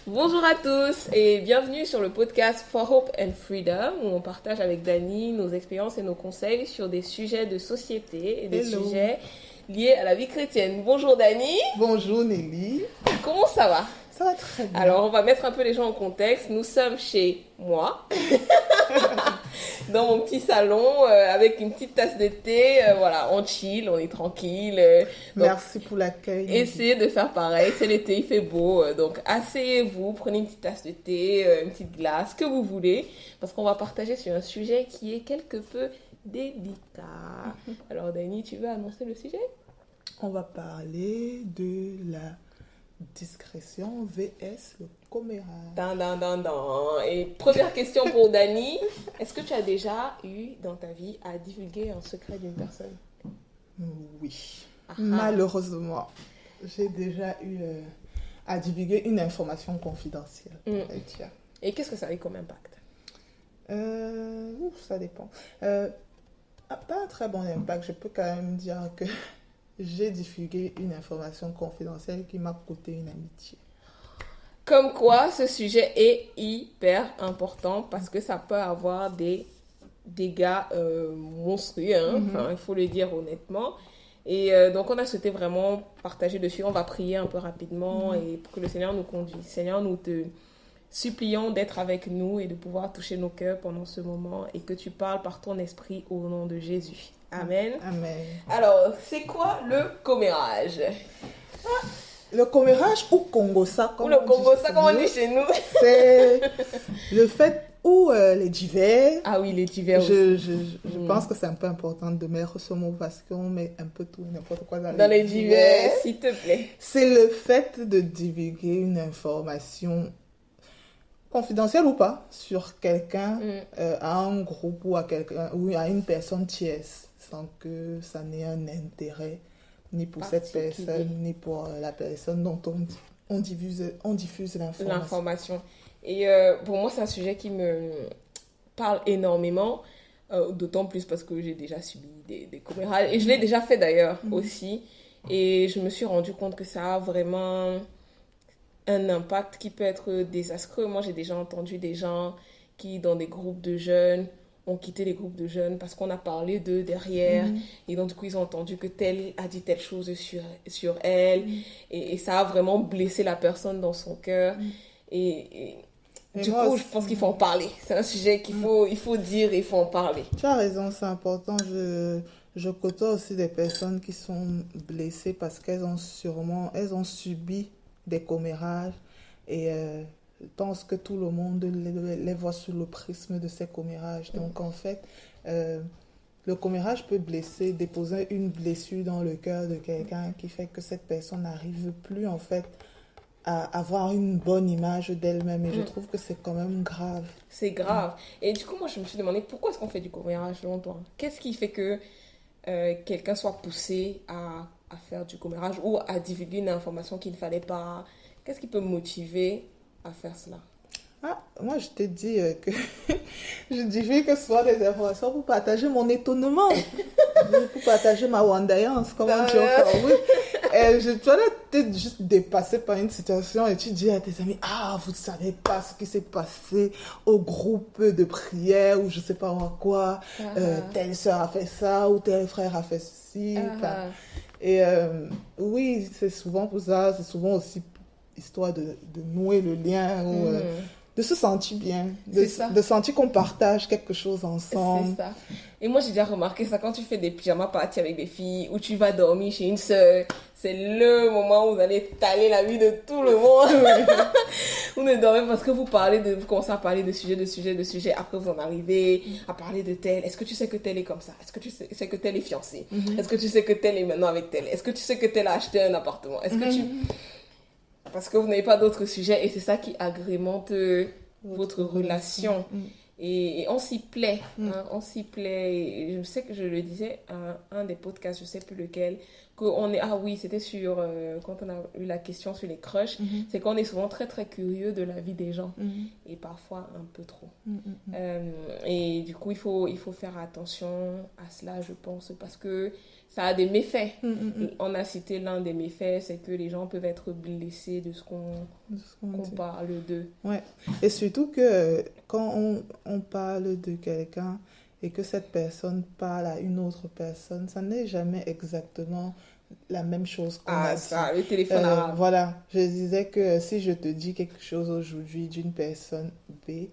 Bonjour à tous et bienvenue sur le podcast For Hope and Freedom où on partage avec Dani nos expériences et nos conseils sur des sujets de société et des sujets liés à la vie chrétienne. Bonjour Dani. Bonjour Nelly. Comment ça va? Ça va très bien. Alors on va mettre un peu les gens en contexte. Nous sommes chez moi, dans mon petit salon avec une petite tasse de thé. Voilà, on chill, on est tranquille. Merci pour l'accueil. Essayez de faire pareil, c'est l'été, il fait beau, donc asseyez-vous, prenez une petite tasse de thé, une petite glace, que vous voulez, parce qu'on va partager sur un sujet qui est quelque peu délicat. Alors Dani, tu veux annoncer le sujet? On va parler de la discrétion vs le commérage. Et première question pour Dani, est-ce que tu as déjà eu dans ta vie à divulguer un secret d'une personne? Oui. Malheureusement, j'ai déjà eu à divulguer une information confidentielle. Et qu'est-ce que ça a eu comme impact? Ça dépend. Pas un très bon impact. Je peux quand même dire que j'ai divulgué une information confidentielle qui m'a coûté une amitié. Comme quoi, ce sujet est hyper important parce que ça peut avoir des dégâts monstrueux, il faut le dire honnêtement. Et donc, on a souhaité vraiment partager dessus. On va prier un peu rapidement et pour que le Seigneur nous conduise. Seigneur, nous te supplions d'être avec nous et de pouvoir toucher nos cœurs pendant ce moment et que tu parles par ton esprit au nom de Jésus. Amen. Amen. Alors, c'est quoi le commérage? Le commérage ou Congossa, comme on dit chez nous. C'est le fait où les divers. Ah oui, les divers Je pense que c'est un peu important de mettre ce mot parce qu'on met un peu tout, n'importe quoi dans les divers, s'il te plaît. C'est le fait de divulguer une information confidentielle ou pas sur quelqu'un, à un groupe ou à quelqu'un ou à une personne tierce sans que ça n'ait un intérêt ni pour cette personne ni pour la personne dont on diffuse l'information. Et pour moi, c'est un sujet qui me parle énormément, d'autant plus parce que j'ai déjà subi des commérages. Et je l'ai déjà fait d'ailleurs aussi. Et je me suis rendu compte que ça a vraiment un impact qui peut être désastreux. Moi, j'ai déjà entendu des gens qui, dans des groupes de jeunes, ont quitté les groupes de jeunes parce qu'on a parlé d'eux derrière. Et donc, du coup, ils ont entendu que tel a dit telle chose sur elle. Et ça a vraiment blessé la personne dans son cœur. Et du coup, je pense qu'il faut en parler. C'est un sujet qu'il faut dire et il faut en parler. Tu as raison, c'est important. Je côtoie aussi des personnes qui sont blessées parce qu'elles ont subi des commérages et pense que tout le monde les voit sous le prisme de ces commérages. Donc en fait, le commérage peut déposer une blessure dans le cœur de quelqu'un qui fait que cette personne n'arrive plus en fait à avoir une bonne image d'elle-même et je trouve que c'est quand même grave. C'est grave. Et du coup, moi, je me suis demandé pourquoi est-ce qu'on fait du commérage selon toi? Qu'est-ce qui fait que quelqu'un soit poussé à faire du commérage ou à divulguer une information qu'il ne fallait pas? Qu'est-ce qui peut me motiver à faire cela? Moi, je te dis que je divulgue soit des informations pour partager mon étonnement, pour partager ma wandaillance, comme on dit encore. Oui. Tu vas peut-être juste dépassé par une situation et tu dis à tes amis, vous ne savez pas ce qui s'est passé au groupe de prière ou je ne sais pas quoi, telle soeur a fait ça ou tel frère a fait ceci. Et oui, c'est souvent pour ça, c'est souvent aussi histoire de nouer le lien ou de se sentir bien, de sentir qu'on partage quelque chose ensemble. C'est ça. Et moi, j'ai déjà remarqué ça quand tu fais des pyjama parties avec des filles ou tu vas dormir chez une sœur. C'est le moment où vous allez étaler la vie de tout le monde. Vous ne dormez parce que vous commencez à parler de sujets. Après, vous en arrivez à parler de tel. Est-ce que tu sais que tel est comme ça? Est-ce que tu sais que tel est fiancé? Est-ce que tu sais que tel est maintenant avec tel? Est-ce que tu sais que tel a acheté un appartement? Est-ce que tu... Parce que vous n'avez pas d'autres sujets et c'est ça qui agrémente votre relation. Et on s'y plaît. On s'y plaît. Et je sais que je le disais à un des podcasts, je ne sais plus lequel, qu'on est... Ah oui, c'était sur... quand on a eu la question sur les crushs, c'est qu'on est souvent très, très curieux de la vie des gens. Et parfois, un peu trop. Et du coup, il faut faire attention à cela, je pense, parce que ça a des méfaits. On a cité l'un des méfaits, c'est que les gens peuvent être blessés de ce qu'on parle d'eux. Ouais. Et surtout que quand on parle de quelqu'un et que cette personne parle à une autre personne, ça n'est jamais exactement la même chose qu'on a dit. Ça, le téléphone arabe. Voilà, je disais que si je te dis quelque chose aujourd'hui d'une personne B,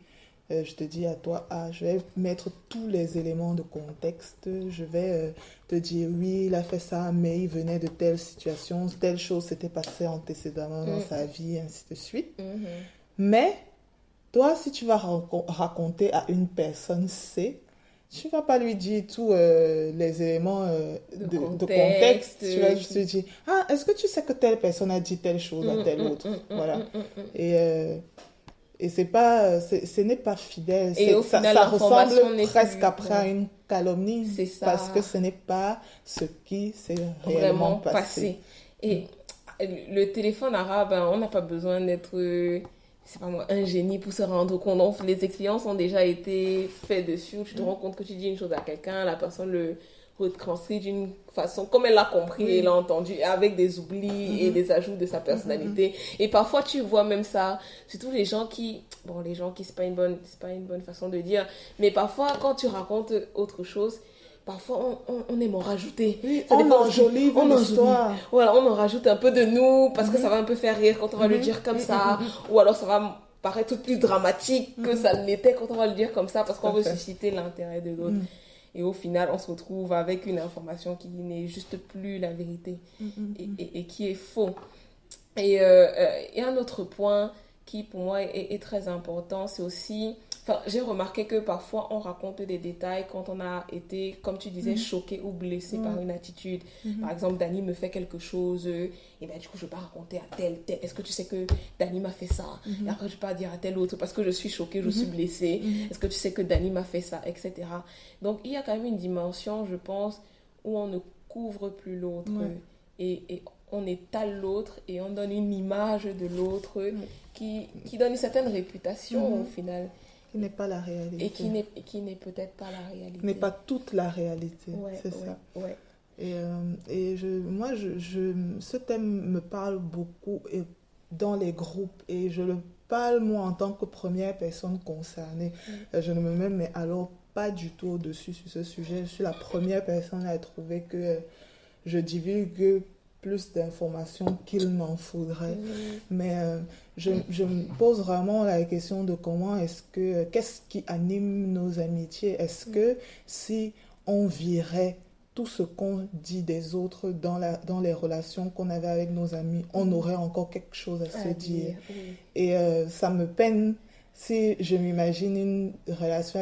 je te dis à toi A, je vais mettre tous les éléments de contexte, je vais te dire oui, il a fait ça, mais il venait de telle situation, telle chose s'était passée antécédemment dans sa vie, ainsi de suite. Mais toi, si tu vas raconter à une personne C, tu ne vas pas lui dire tous les éléments de contexte. Tu vas juste te dire, ah, est-ce que tu sais que telle personne a dit telle chose à telle autre? Voilà. Et ce n'est pas fidèle. Et au final, ça ressemble presque plus, après à une calomnie. C'est ça. Parce que ce n'est pas ce qui s'est réellement passé. Et le téléphone arabe, hein, on n'a pas besoin d'être... c'est pas moi, un génie pour se rendre compte. Donc, les expériences ont déjà été faites dessus. Tu te rends compte que tu dis une chose à quelqu'un, la personne le retranscrit d'une façon comme elle l'a compris et l'a entendu, avec des oublis et des ajouts de sa personnalité. Et parfois, tu vois même ça, surtout les gens qui, c'est pas une bonne façon de dire, mais parfois, quand tu racontes autre chose, parfois, on aime en rajouter. Oui, on enjolive l'histoire. Voilà, on en rajoute un peu de nous parce que ça va un peu faire rire quand on va le dire comme ça. Ou alors, ça va paraître plus dramatique que ça l'était quand on va le dire comme ça parce qu'on veut susciter l'intérêt de l'autre. Et au final, on se retrouve avec une information qui n'est juste plus la vérité et qui est faux. Et un autre point qui, pour moi, est très important, c'est aussi... Enfin, j'ai remarqué que parfois, on raconte des détails quand on a été, comme tu disais, choqué ou blessé par une attitude. Par exemple, Dani me fait quelque chose, et bien du coup, je ne vais pas raconter à tel. Est-ce que tu sais que Dani m'a fait ça? Et après, je ne vais pas dire à tel autre parce que je suis choquée, je suis blessée. Est-ce que tu sais que Dani m'a fait ça, etc. Donc, il y a quand même une dimension, je pense, où on ne couvre plus l'autre. Et on étale l'autre et on donne une image de l'autre qui donne une certaine réputation au final. Qui n'est pas la réalité. Et qui n'est peut-être pas la réalité. N'est pas toute la réalité, c'est ça. Ouais. Et ce thème me parle beaucoup dans les groupes. Et je le parle, moi, en tant que première personne concernée. Je ne me mets mais alors pas du tout au-dessus sur ce sujet. Je suis la première personne à trouver que je divulgue plus d'informations qu'il n'en faudrait. Mais je me pose vraiment la question de qu'est-ce qui anime nos amitiés? Est-ce que si on virait tout ce qu'on dit des autres dans les relations qu'on avait avec nos amis, on aurait encore quelque chose à se dire. Et ça me peine si je m'imagine une relation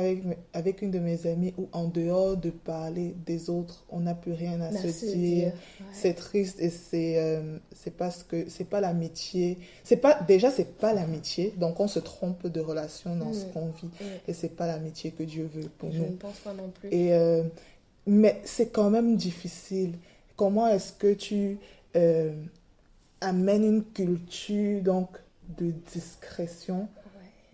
avec une de mes amies où en dehors de parler des autres, on n'a plus rien à se dire. C'est triste et c'est pas l'amitié. C'est pas l'amitié. Donc on se trompe de relation dans ce qu'on vit. Et c'est pas l'amitié que Dieu veut pour nous. Je ne pense pas non plus. Mais c'est quand même difficile. Comment est-ce que tu amènes une culture donc de discrétion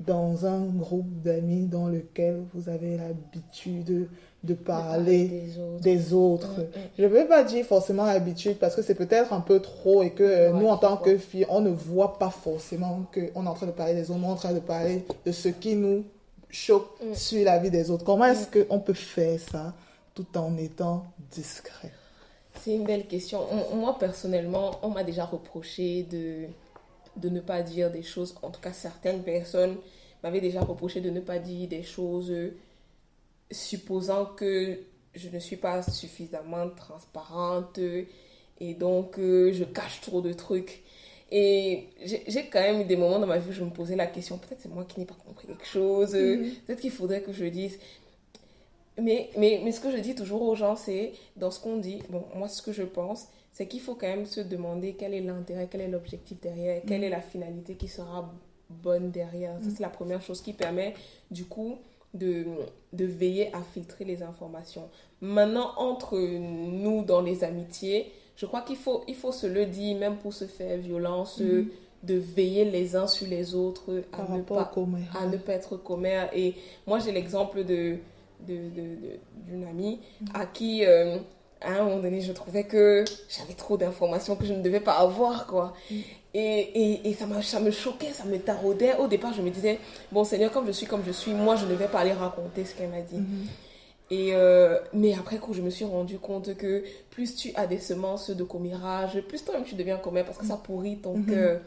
dans un groupe d'amis dans lequel vous avez l'habitude de parler des autres. Je ne veux pas dire forcément l'habitude parce que c'est peut-être un peu trop et que nous, en tant que filles, on ne voit pas forcément qu'on est en train de parler des autres, on est en train de parler de ce qui nous choque sur la vie des autres. Comment est-ce qu'on peut faire ça tout en étant discret? C'est une belle question. Moi, personnellement, on m'a déjà reproché de ne pas dire des choses. En tout cas, certaines personnes m'avaient déjà reproché de ne pas dire des choses supposant que je ne suis pas suffisamment transparente et donc je cache trop de trucs. Et j'ai quand même eu des moments dans ma vie où je me posais la question, peut-être c'est moi qui n'ai pas compris quelque chose, peut-être qu'il faudrait que je dise. Mais ce que je dis toujours aux gens, c'est dans ce qu'on dit, bon, moi ce que je pense, c'est qu'il faut quand même se demander quel est l'intérêt, quel est l'objectif derrière, quelle est la finalité qui sera bonne derrière. Ça, c'est la première chose qui permet, du coup, de veiller à filtrer les informations. Maintenant, entre nous, dans les amitiés, je crois qu'il faut se le dire, même pour se faire violence, de veiller les uns sur les autres à ne pas être commères. Et moi, j'ai l'exemple d'une amie à qui, à un moment donné, je trouvais que j'avais trop d'informations que je ne devais pas avoir, quoi. Et ça me choquait, ça me taraudait. Au départ, je me disais, bon Seigneur, comme je suis, moi, je ne vais pas aller raconter ce qu'elle m'a dit. Mais après coup, je me suis rendu compte que plus tu as des semences de commérage, plus toi-même tu deviens commère parce que ça pourrit ton cœur.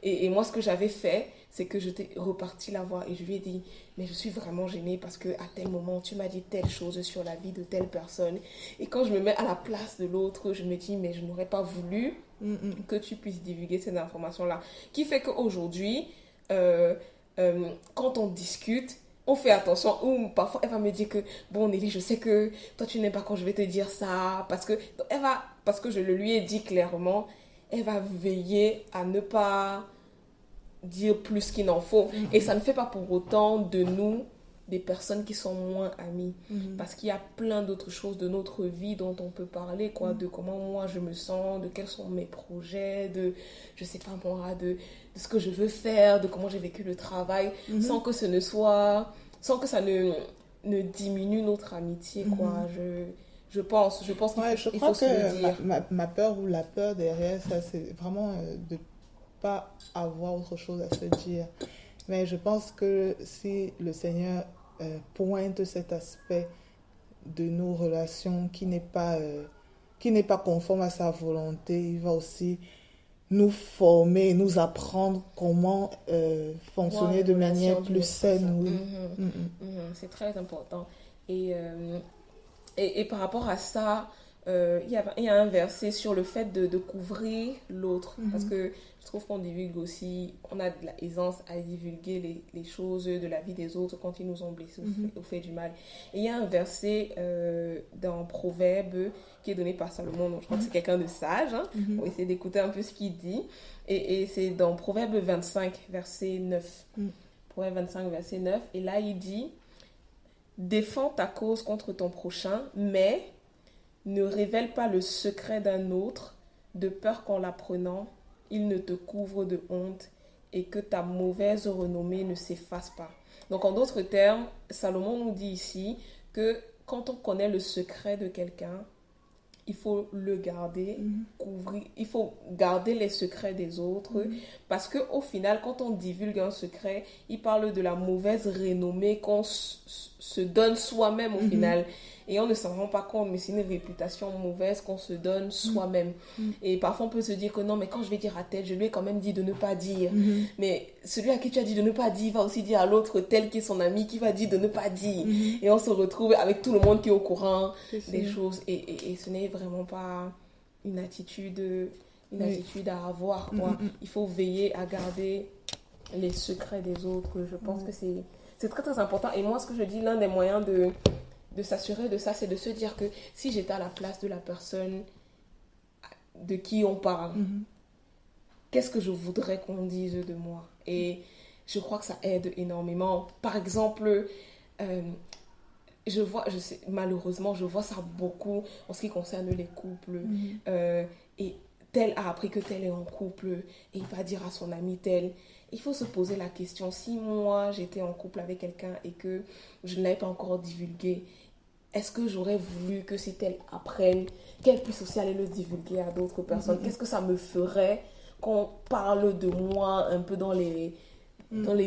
Et moi, ce que j'avais fait, c'est que je t'ai reparti la voir et je lui ai dit, mais je suis vraiment gênée parce qu'à tel moment, tu m'as dit telle chose sur la vie de telle personne. Et quand je me mets à la place de l'autre, je me dis, mais je n'aurais pas voulu que tu puisses divulguer ces informations-là. Qui fait qu'aujourd'hui, quand on discute, on fait attention, ou parfois elle va me dire que, bon Nelly, je sais que toi tu n'aimes pas quand je vais te dire ça, parce que je le lui ai dit clairement, elle va veiller à ne pas dire plus qu'il n'en faut. Et ça ne fait pas pour autant de nous des personnes qui sont moins amies. Parce qu'il y a plein d'autres choses de notre vie dont on peut parler, quoi, de comment moi je me sens, de quels sont mes projets, de, je sais pas moi, de ce que je veux faire, de comment j'ai vécu le travail, sans que ça ne diminue notre amitié, quoi. Je pense qu'il faut se le dire. Ma peur ou la peur derrière ça, c'est vraiment de pas avoir autre chose à se dire. Mais je pense que si le Seigneur pointe cet aspect de nos relations qui n'est pas conforme à sa volonté, il va aussi nous former, nous apprendre comment fonctionner de manière plus saine. C'est très important. Et par rapport à ça, il y a un verset sur le fait de couvrir l'autre. Parce que je trouve qu'on divulgue aussi, on a de l'aisance à divulguer les choses de la vie des autres quand ils nous ont blessés ou fait du mal. Et il y a un verset dans Proverbe qui est donné par Salomon, donc je crois que c'est quelqu'un de sage. On va essayer d'écouter un peu ce qu'il dit. Et c'est dans Proverbe 25, verset 9. Proverbe 25, verset 9. Et là, il dit... Défends ta cause contre ton prochain, mais ne révèle pas le secret d'un autre, de peur qu'en l'apprenant, il ne te couvre de honte et que ta mauvaise renommée ne s'efface pas. Donc en d'autres termes, Salomon nous dit ici que quand on connaît le secret de quelqu'un, il faut le garder, couvrir, il faut garder les secrets des autres, parce qu'au final, quand on divulgue un secret, il parle de la mauvaise renommée qu'on se donne soi-même au final. Et on ne s'en rend pas compte, mais c'est une réputation mauvaise qu'on se donne soi-même. Et parfois, on peut se dire que non, mais quand je vais dire à tel, je lui ai quand même dit de ne pas dire. Mais celui à qui tu as dit de ne pas dire va aussi dire à l'autre, tel qui est son ami, qui va dire de ne pas dire. Et on se retrouve avec tout le monde qui est au courant des choses. Et ce n'est vraiment pas une attitude à avoir, quoi. Il faut veiller à garder les secrets des autres. Je pense que c'est très, très important. Et moi, ce que je dis, l'un des moyens de s'assurer de ça, c'est de se dire que si j'étais à la place de la personne de qui on parle, qu'est-ce que je voudrais qu'on dise de moi? Et je crois que ça aide énormément. Par exemple, malheureusement, je vois ça beaucoup en ce qui concerne les couples. Et tel a appris que tel est en couple et il va dire à son ami tel. Il faut se poser la question, si moi j'étais en couple avec quelqu'un et que je ne l'avais pas encore divulgué, est-ce que j'aurais voulu que si tel apprenne, qu'elle puisse aussi aller le divulguer à d'autres personnes? Qu'est-ce que ça me ferait qu'on parle de moi un peu dans les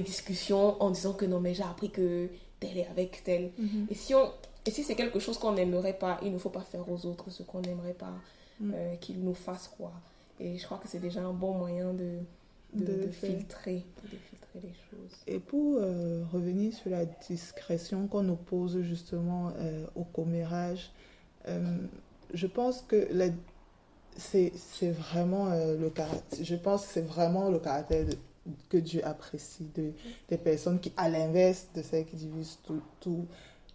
discussions en disant que non mais j'ai appris que tel est avec tel. Et si c'est quelque chose qu'on n'aimerait pas, il ne faut pas faire aux autres ce qu'on n'aimerait pas qu'ils nous fassent, quoi. Et je crois que c'est déjà un bon moyen de filtrer les choses. Et pour revenir sur la discrétion qu'on oppose justement au commérage, je pense que c'est vraiment le caractère. Je pense que c'est vraiment le caractère que Dieu apprécie des personnes qui, à l'inverse de celles qui divisent tout,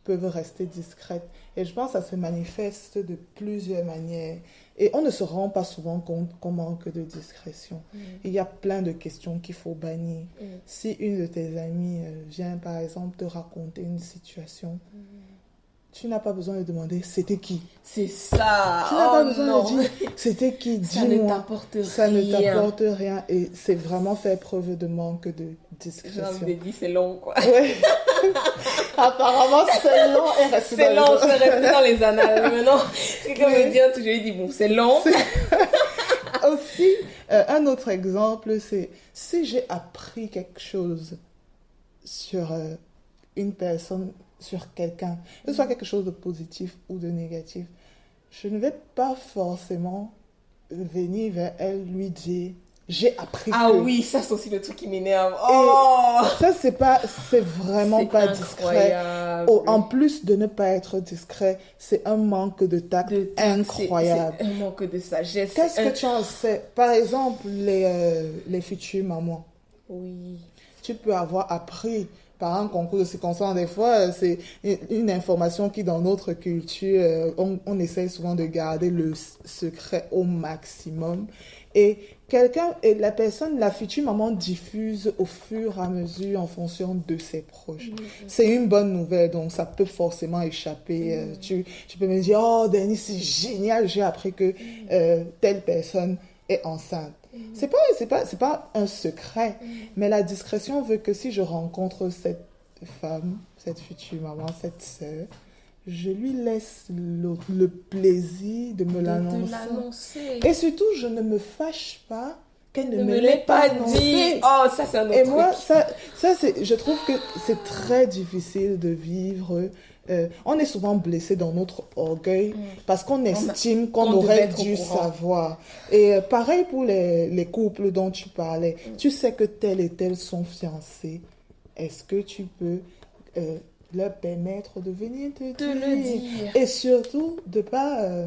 peuvent rester discrètes. Et je pense que ça se manifeste de plusieurs manières. Et on ne se rend pas souvent compte qu'on manque de discrétion. Il y a plein de questions qu'il faut bannir. Si une de tes amies vient, par exemple, te raconter une situation, tu n'as pas besoin de demander c'était qui. C'est ça. Tu n'as pas besoin non. de dire c'était qui, Ça dis-moi. ne t'apporte rien. Ça ne t'apporte rien et c'est vraiment faire preuve de manque de discrétion. J'ai envie de dire, c'est long, quoi. Ouais. Apparemment, c'est long et resté c'est long, c'est resté dans les annales. Maintenant, quelqu'un me dit un truc, je lui dis, bon, c'est long. Aussi, un autre exemple, c'est si j'ai appris quelque chose sur une personne, sur quelqu'un, que ce soit quelque chose de positif ou de négatif, je ne vais pas forcément venir vers elle, lui dire j'ai appris Ah que... oui, ça c'est aussi le truc qui m'énerve. Oh, ça c'est vraiment c'est pas discret. En plus de ne pas être discret, c'est un manque de tact incroyable. C'est un manque de sagesse. Qu'est-ce que tu en sais? Par exemple, les futures mamans. Oui. Tu peux avoir appris par un concours de circonstances. Des fois, c'est une information qui, dans notre culture, on essaie souvent de garder le secret au maximum. Et la personne, la future maman diffuse au fur et à mesure en fonction de ses proches. C'est une bonne nouvelle, donc ça peut forcément échapper. Tu peux me dire, oh, Denis, c'est génial, j'ai appris que telle personne est enceinte. C'est pas un secret, mais la discrétion veut que si je rencontre cette femme, cette future maman, cette sœur, je lui laisse le plaisir de me l'annoncer. Et surtout, je ne me fâche pas qu'elle ne me l'ait pas dit. Oh, ça c'est un autre truc. Et moi, je trouve que c'est très difficile de vivre. On est souvent blessé dans notre orgueil parce qu'on estime qu'on aurait dû savoir. Et pareil pour les couples dont tu parlais. Tu sais que tel et tel sont fiancés. Est-ce que tu peux leur permettre de venir te le dire? Et surtout, de ne pas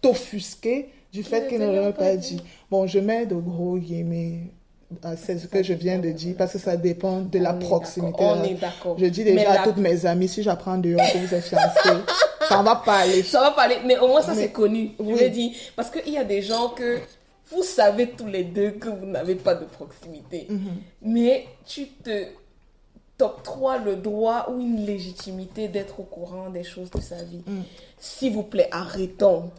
t'offusquer du fait qu'ils ne l'auraient pas dit. Bon, je mets de gros guillemets. C'est ce que je viens de dire parce que ça dépend de la proximité. On est d'accord. Je dis déjà à toutes mes amies, si j'apprends dehors que vous êtes fiancés, ça va pas aller. Ça va pas aller, mais au moins ça c'est connu. Je veux dire, parce qu'il y a des gens que vous savez tous les deux que vous n'avez pas de proximité. Mais tu t'octroies le droit ou une légitimité d'être au courant des choses de sa vie. S'il vous plaît, arrêtons.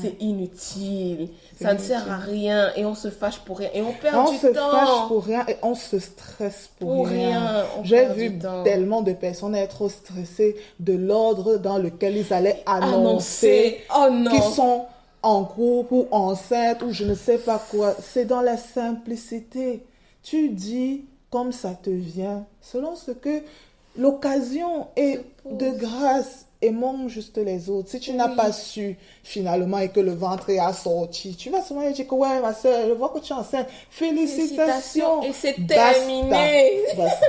C'est inutile, ça ne sert à rien et on se fâche pour rien et on perd du temps. On se fâche pour rien et on se stresse pour rien. J'ai vu tellement de personnes être stressées de l'ordre dans lequel ils allaient annoncer qu'ils sont en groupe ou enceintes ou je ne sais pas quoi. C'est dans la simplicité. Tu dis comme ça te vient, selon ce que l'occasion est de grâce. Aimons juste les autres. Si tu n'as pas su finalement et que le ventre est assorti, tu vas souvent dire que ouais ma soeur, je vois que tu es enceinte. Félicitations. Et c'est terminé. Basta.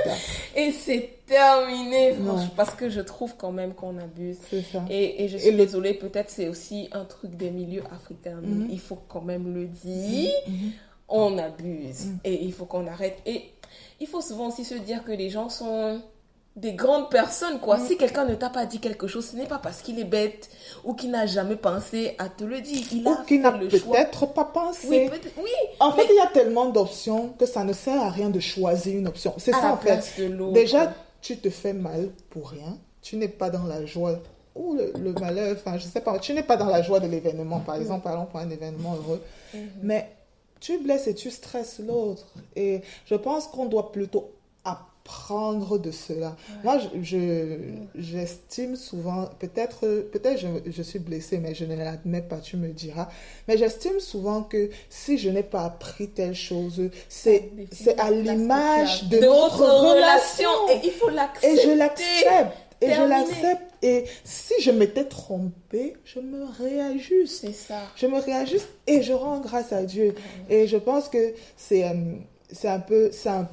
Et c'est terminé. Franchement, parce que je trouve quand même qu'on abuse. C'est ça. Et je suis désolée, peut-être c'est aussi un truc des milieux africains. Mais il faut quand même le dire. On abuse. Et il faut qu'on arrête. Et il faut souvent aussi se dire que les gens sont des grandes personnes, quoi. Si quelqu'un ne t'a pas dit quelque chose, ce n'est pas parce qu'il est bête ou qu'il n'a jamais pensé à te le dire. Il a qu'il n'a choix. Peut-être pas pensé. Oui. En fait, il y a tellement d'options que ça ne sert à rien de choisir une option. C'est ça, en fait. Déjà, tu te fais mal pour rien. Tu n'es pas dans la joie ou le malheur. Enfin, je sais pas. Tu n'es pas dans la joie de l'événement. Par exemple, parlons pour un événement heureux. Mais tu blesses et tu stresses l'autre. Et je pense qu'on doit plutôt apprendre de cela. Moi, j'estime souvent, peut-être je suis blessée, mais je ne l'admets pas, tu me diras, mais j'estime souvent que si je n'ai pas appris telle chose, c'est à l'image de notre relation. Et il faut l'accepter. Et je l'accepte. Et je l'accepte. Et si je m'étais trompée, je me réajuste. C'est ça. Je me réajuste et je rends grâce à Dieu. Et je pense que c'est un peu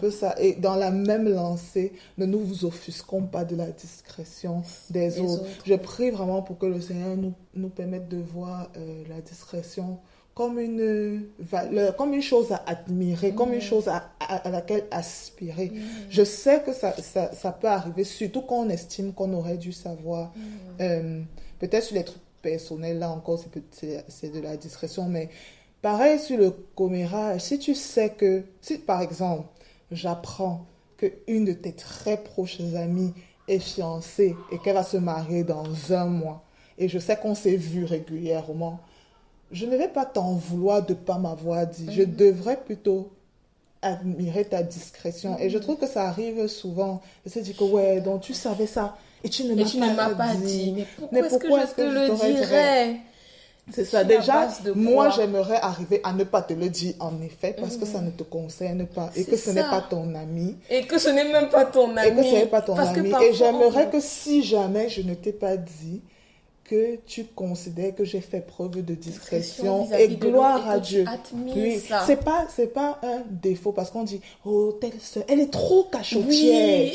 ça. Et dans la même lancée, ne nous offusquons pas de la discrétion des autres. Je prie vraiment pour que le Seigneur nous permette de voir la discrétion comme une valeur, comme une chose à admirer, comme une chose à laquelle aspirer. Je sais que ça peut arriver, surtout quand on estime qu'on aurait dû savoir. Peut-être sur les trucs personnels, là encore, c'est de la discrétion, mais pareil sur le commérage, si tu sais que, si par exemple, j'apprends qu'une de tes très proches amies est fiancée et qu'elle va se marier dans 1 mois, et je sais qu'on s'est vu régulièrement, je ne vais pas t'en vouloir de ne pas m'avoir dit. Je devrais plutôt admirer ta discrétion. Et je trouve que ça arrive souvent. Je se dis que ouais, donc tu savais ça et tu ne m'as pas dit. Mais pourquoi est-ce que je te le dirais? C'est ça. Déjà, moi, j'aimerais arriver à ne pas te le dire, en effet, parce que ça ne te concerne pas et que ce n'est pas ton ami. Et que ce n'est même pas ton ami. Et que ce n'est pas ton ami. Et j'aimerais que si jamais je ne t'ai pas dit, que tu considères que j'ai fait preuve de discrétion et gloire à Dieu. Oui, c'est pas un défaut parce qu'on dit oh telle soeur, elle est trop cachotière.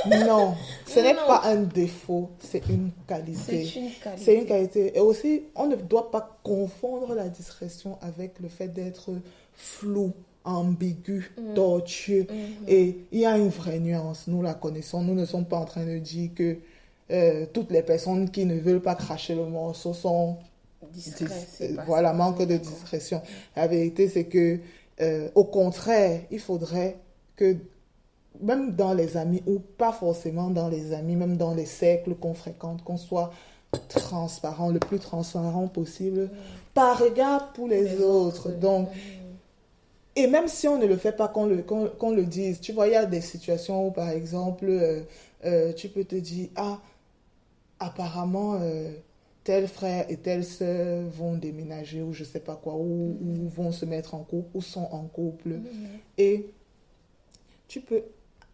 Oui. Non, ce n'est pas un défaut, c'est une qualité. C'est une qualité. Et aussi, on ne doit pas confondre la discrétion avec le fait d'être flou, ambigu, tortueux. Et il y a une vraie nuance, nous la connaissons. Nous ne sommes pas en train de dire que toutes les personnes qui ne veulent pas cracher le morceau sont voilà, manque de discrétion. La vérité, c'est que au contraire, il faudrait que même dans les amis, ou pas forcément dans les amis, même dans les cercles qu'on fréquente, qu'on soit transparent, le plus transparent possible, par regard pour les autres. Donc, et même si on ne le fait pas, qu'on le dise. Tu vois, il y a des situations où, par exemple, tu peux te dire, apparemment, tel frère et telle sœur vont déménager ou je sais pas quoi, ou vont se mettre en couple, ou sont en couple. Et tu peux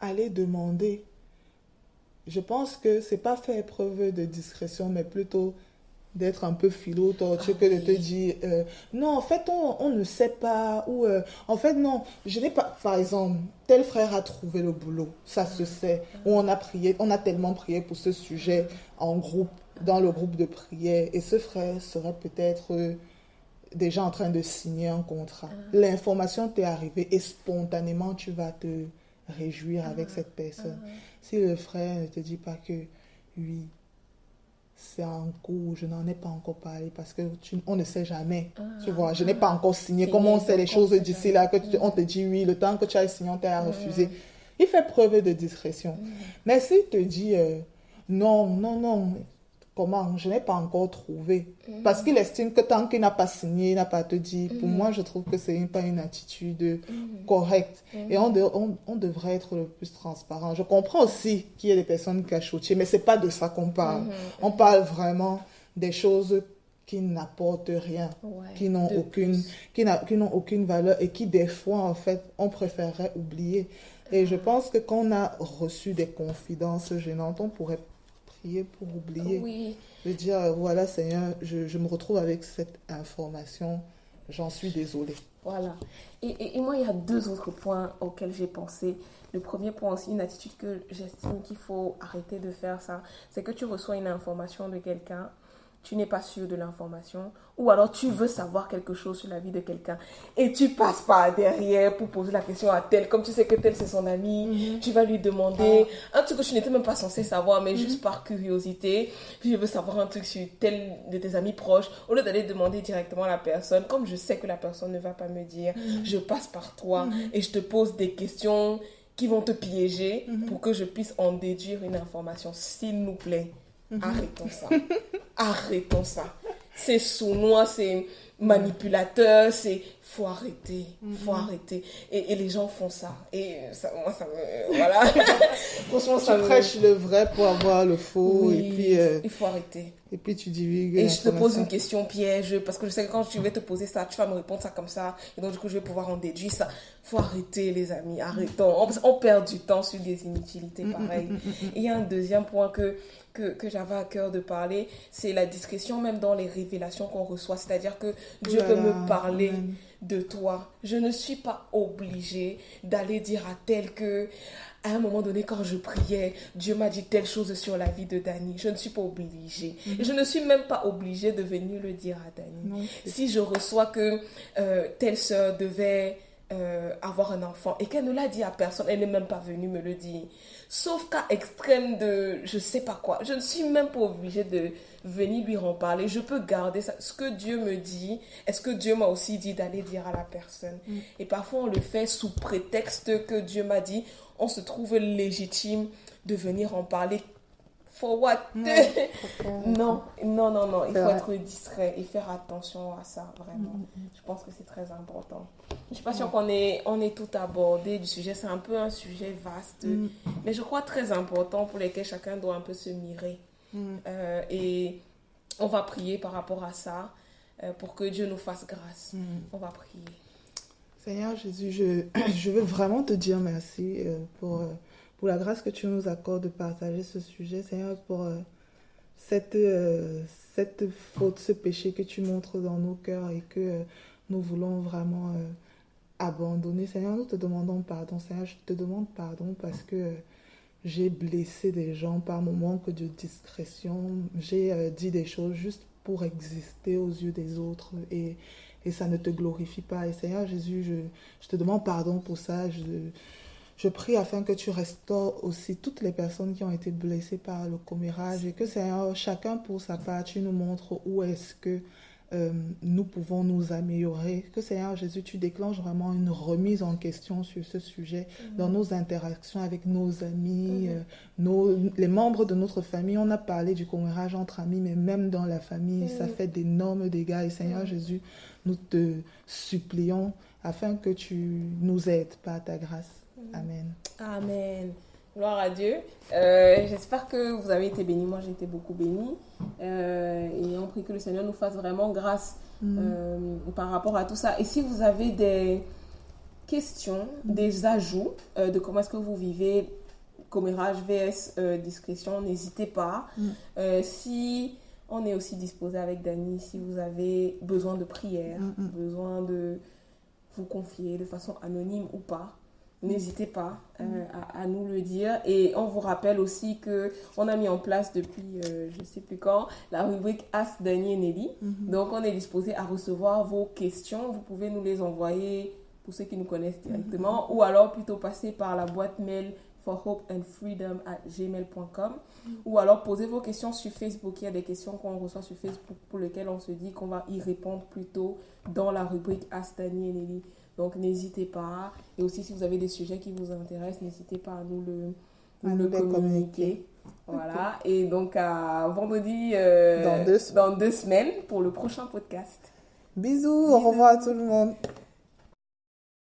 aller demander. Je pense que c'est pas faire preuve de discrétion, mais plutôt d'être un peu philo, tortueux, que de te dire non, en fait, on ne sait pas, ou en fait, non, je n'ai pas, par exemple, tel frère a trouvé le boulot, ça se sait, ou on a tellement prié pour ce sujet en groupe, dans le groupe de prière, et ce frère serait peut-être déjà en train de signer un contrat. L'information t'est arrivée et spontanément, tu vas te réjouir avec cette personne. Si le frère ne te dit pas que oui, c'est en cours, je n'en ai pas encore parlé parce que on ne sait jamais. Tu vois, je n'ai pas encore signé. Comment on sait les choses d'ici là, on te dit oui, le temps que tu as signé, on t'a refusé. Il fait preuve de discrétion. Mais s'il te dit non, comment, je n'ai pas encore trouvé. Parce qu'il estime que tant qu'il n'a pas signé, il n'a pas te dit. Pour moi, je trouve que ce n'est pas une attitude correcte. Et on devrait être le plus transparent. Je comprends aussi qu'il y ait des personnes cachotières, mais ce n'est pas de ça qu'on parle. On parle vraiment des choses qui n'apportent rien, qui n'ont aucune valeur et qui, des fois, en fait, on préférerait oublier. Et je pense que quand on a reçu des confidences gênantes, on pourrait prier pour oublier. Oui. De dire, voilà, Seigneur, je me retrouve avec cette information, j'en suis désolée. Voilà. Et moi, il y a 2 autres points auxquels j'ai pensé. Le premier point aussi, une attitude que j'estime qu'il faut arrêter de faire ça, c'est que tu reçois une information de quelqu'un, tu n'es pas sûr de l'information, ou alors tu veux savoir quelque chose sur la vie de quelqu'un et tu passes par derrière pour poser la question à tel, comme tu sais que tel c'est son ami, tu vas lui demander un truc que tu n'étais même pas censé savoir, mais juste par curiosité, puis je veux savoir un truc sur tel de tes amis proches, au lieu d'aller demander directement à la personne, comme je sais que la personne ne va pas me dire, je passe par toi et je te pose des questions qui vont te piéger pour que je puisse en déduire une information, s'il nous plaît. Arrêtons ça. Arrêtons ça. C'est sournois, c'est manipulateur, faut arrêter. Faut arrêter. Et les gens font ça. Et ça, moi, ça me... Voilà. Franchement, ça prêche le vrai pour avoir le faux. Oui, et puis, il faut arrêter. Et puis tu divulgues. Et je te pose une question piège, parce que je sais que quand je vais te poser ça, tu vas me répondre ça comme ça. Et donc, du coup, je vais pouvoir en déduire ça. Faut arrêter, les amis. Arrêtons. On perd du temps sur des inutilités pareilles. Et il y a un deuxième point que j'avais à cœur de parler, c'est la discrétion même dans les révélations qu'on reçoit. C'est-à-dire que Dieu peut me parler de toi. Je ne suis pas obligée d'aller dire à tel que, à un moment donné, quand je priais, Dieu m'a dit telle chose sur la vie de Dani. Je ne suis pas obligée. Et je ne suis même pas obligée de venir le dire à Dani. Non, si je reçois que telle sœur devait avoir un enfant et qu'elle ne l'a dit à personne, elle n'est même pas venue me le dire. Sauf cas extrême de je sais pas quoi. Je ne suis même pas obligée de venir lui en parler. Je peux garder ça. Ce que Dieu me dit, est-ce que Dieu m'a aussi dit d'aller dire à la personne? Et parfois on le fait sous prétexte que Dieu m'a dit. On se trouve légitime de venir en parler For what? Non. Il faut être discret et faire attention à ça, vraiment. Je pense que c'est très important. Je suis pas sûre qu'on est tout abordé du sujet. C'est un peu un sujet vaste, mais je crois très important pour lequel chacun doit un peu se mirer. Et on va prier par rapport à ça pour que Dieu nous fasse grâce. On va prier. Seigneur Jésus, je veux vraiment te dire merci pour la grâce que tu nous accordes de partager ce sujet. Seigneur, pour cette faute, ce péché que tu montres dans nos cœurs et que nous voulons vraiment abandonner. Seigneur, nous te demandons pardon. Seigneur, je te demande pardon parce que j'ai blessé des gens par mon manque de discrétion. J'ai dit des choses juste pour exister aux yeux des autres et ça ne te glorifie pas. Et Seigneur Jésus, je te demande pardon pour ça. Je prie afin que tu restaures aussi toutes les personnes qui ont été blessées par le commérage et que Seigneur, chacun pour sa part, tu nous montres où est-ce que nous pouvons nous améliorer. Que Seigneur Jésus, tu déclenches vraiment une remise en question sur ce sujet dans nos interactions avec nos amis, les membres de notre famille. On a parlé du commérage entre amis, mais même dans la famille, ça fait d'énormes dégâts. Et Seigneur Jésus, nous te supplions afin que tu nous aides par ta grâce. Amen. Amen. Gloire à Dieu. J'espère que vous avez été bénis. Moi, j'ai été beaucoup bénie. Et on prie que le Seigneur nous fasse vraiment grâce par rapport à tout ça. Et si vous avez des questions, des ajouts de comment est-ce que vous vivez commérage vs discrétion, n'hésitez pas. Si on est aussi disposé avec Dani, si vous avez besoin de prière, besoin de vous confier de façon anonyme ou pas, n'hésitez pas à nous le dire. Et on vous rappelle aussi qu'on a mis en place depuis je ne sais plus quand la rubrique Ask Dani et Nelly. Donc on est disposé à recevoir vos questions. Vous pouvez nous les envoyer pour ceux qui nous connaissent directement ou alors plutôt passer par la boîte mail forhopeandfreedom@gmail.com ou alors poser vos questions sur Facebook. Il y a des questions qu'on reçoit sur Facebook pour lesquelles on se dit qu'on va y répondre plutôt dans la rubrique Ask Dani et Nelly. Donc, n'hésitez pas. Et aussi, si vous avez des sujets qui vous intéressent, n'hésitez pas à nous le communiquer. Voilà. Et donc, à vendredi dans 2 semaines pour le prochain podcast. Bisous. Au revoir à tout le monde.